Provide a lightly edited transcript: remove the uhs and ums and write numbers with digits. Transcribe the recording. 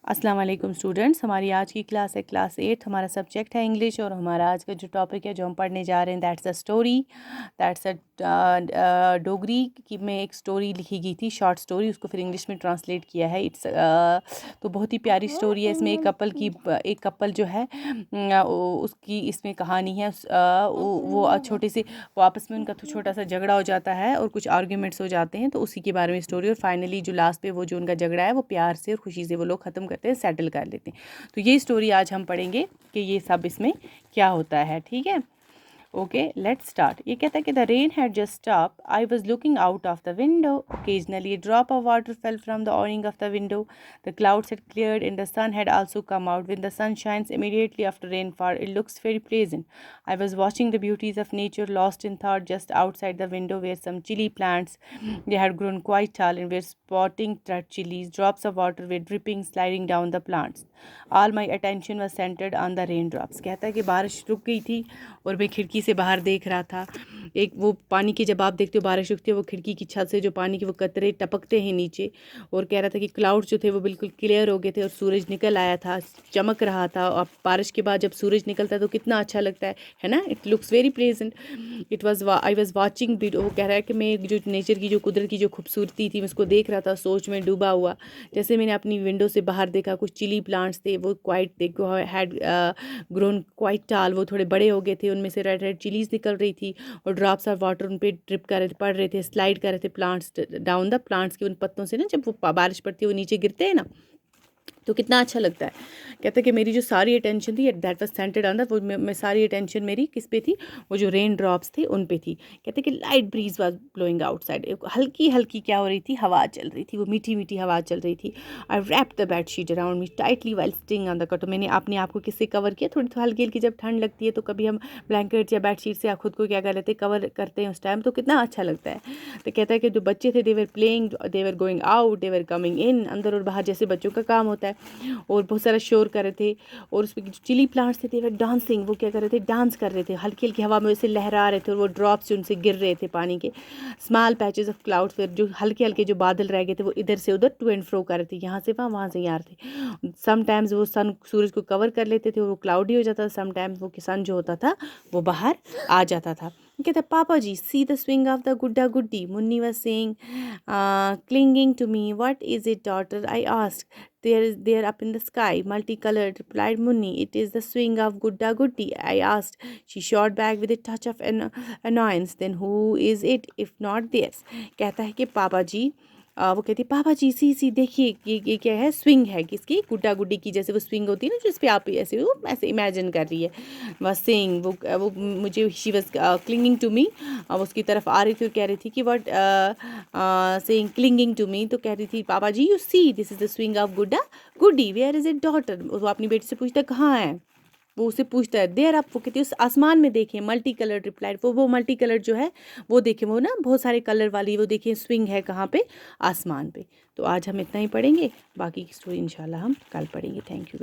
अस्सलाम वालेकुम स्टूडेंट्स, हमारी आज की क्लास है क्लास 8। हमारा सब्जेक्ट है इंग्लिश और हमारा आज का जो टॉपिक है जो हम पढ़ने जा रहे हैं that's a story. That's a Dogri की में एक स्टोरी लिखी गई थी, शॉर्ट स्टोरी, उसको फिर इंग्लिश में ट्रांसलेट किया है। तो बहुत ही प्यारी स्टोरी है। इसमें एक कपल जो है उसकी इसमें कहानी है। वो छोटे से वो आपस में उनका छोटा सा झगड़ा हो जाता है और कुछ आर्ग्यूमेंट्स हो जाते हैं, तो उसी के बारे में स्टोरी। और फाइनली जो लास्ट पे वो जो उनका झगड़ा है वो प्यार से और खुशी से वो लोग ख़त्म करते हैं, सेटल कर लेते हैं। तो ये स्टोरी आज हम पढ़ेंगे कि ये सब इसमें क्या होता है। ठीक है, ओके लेट्स स्टार्ट। ये कहता है कि the rain had just stop, I was looking out of the window, occasionally a drop of water fell from the awning of the window, the clouds had cleared and the sun had also come out. When the sun shines immediately after rainfall, it looks very pleasant. I was watching the beauties of nature, lost in thought. Just outside the window were some chili plants. They had grown quite tall and were spotting chilies. Drops of water were dripping, sliding down the plants. All my attention was centered on the raindrops. कहता है कि बारिश रुक गई थी और मैं खिड़की से बाहर देख रहा था। एक वो पानी की, जब आप देखते हो बारिश रुकती है, वो खिड़की की छत से जो पानी के वो कतरे टपकते हैं नीचे। और कह रहा था कि क्लाउड जो थे वो बिल्कुल क्लियर हो गए थे और सूरज निकल आया था, चमक रहा था। और बारिश के बाद जब सूरज निकलता है तो कितना अच्छा लगता है ना। It looks very pleasant. I was watching. वो कह रहा है कि मैं जो नेचर की, जो कुदरत की जो खूबसूरती थी, मैं उसको देख रहा था सोच में डूबा हुआ। जैसे मैंने अपनी विंडो से बाहर देखा, कुछ चिली प्लांट्स थे, वो हैड ग्रोन क्वाइट टाल, वो थोड़े बड़े हो गए थे, उनमें से रेड रेड चिलीज निकल रही थी और ड्रॉप्स ऑफ वाटर उन पर ड्रिप कर रहे थे, पड़ रहे थे, स्लाइड कर रहे थे प्लांट्स डाउन द प्लांट्स के उन पत्तों से ना, जब वो बारिश पड़ती है वो नीचे गिरते हैं ना, तो कितना अच्छा लगता है। कहता है कि मेरी जो सारी अटेंशन थी that was centred on that, वो मैं सारी अटेंशन मेरी किस पे थी, वो जो रेन ड्रॉप्स थे उन पे थी। कहते हैं कि light breeze was blowing outside, हल्की हल्की क्या हो रही थी, हवा चल रही थी, वो मीठी मीठी हवा चल रही थी। I wrapped the bed sheet around me tightly while sting on the cut. मैंने अपने आप को किससे कवर किया, थोड़ी हल्की हल्की, जब ठंड लगती है तो कभी हम ब्लैंकेट या बेड शीट से खुद को क्या कर लेते हैं, कवर करते हैं उस टाइम, तो कितना अच्छा लगता है। तो कहता है कि जो बच्चे थे, they were playing, they were going out, they were coming in, अंदर और बाहर जैसे बच्चों का काम होता है, और बहुत सारा शोर कर रहे थे। और उसमें जो चिली प्लांट्स थे, देवर डांसिंग, वो क्या कर रहे थे, डांस कर रहे थे, हल्की हल्की हवा में वैसे लहरा रहे थे और वो ड्रॉप्स उनसे गिर रहे थे पानी के। स्मॉल पैचेस ऑफ क्लाउड्स, फिर जो हल्के हल्के जो बादल रह गए थे वो इधर से उधर टू एंड फ्रो कर रहे थे, यहाँ से वहाँ से यहाँ थे। समटाइम्स वो सन सूरज को कवर कर लेते थे और वो क्लाउडी हो जाता था, समटाइम्स वो सन जो होता था वो बाहर आ जाता था। कहता पापा जी, see the swing of the गुड्डा गुड्डी, Munni was saying, clinging to me. What is it, daughter? I asked. There up in the sky, multicolored, replied Munni. It is the swing of Gudda Guddi, I asked. She shot back with a touch of annoyance. Then who is it if not theirs? कहता है कि पापा जी, वो कहती है पापा जी, सी देखिए, ये क्या है, स्विंग है किसकी, गुड्डा गुड्डी की। जैसे वो स्विंग होती है ना जिस पे आप ऐसे इमेजिन कर रही है, बस सेइंग, वो मुझे, she was clinging to me, उसकी तरफ आ रही थी और कह रही थी कि what saying clinging to me, तो कह रही थी पापा जी, you see this is the swing of गुड्डा गुड्डी, वेयर इज इट डॉटर। वो अपनी बेटी से पूछता है कहाँ है, वो उसे पूछता है देर, आप वो कहती है उस आसमान में देखें, मल्टी कलर रिप्लाइड, वो मल्टी कलर जो है वो देखें, वो ना बहुत सारे कलर वाली, वो देखें स्विंग है कहाँ पे, आसमान पे। तो आज हम इतना ही पढ़ेंगे, बाकी की स्टोरी इंशाल्लाह हम कल पढ़ेंगे। Thank you.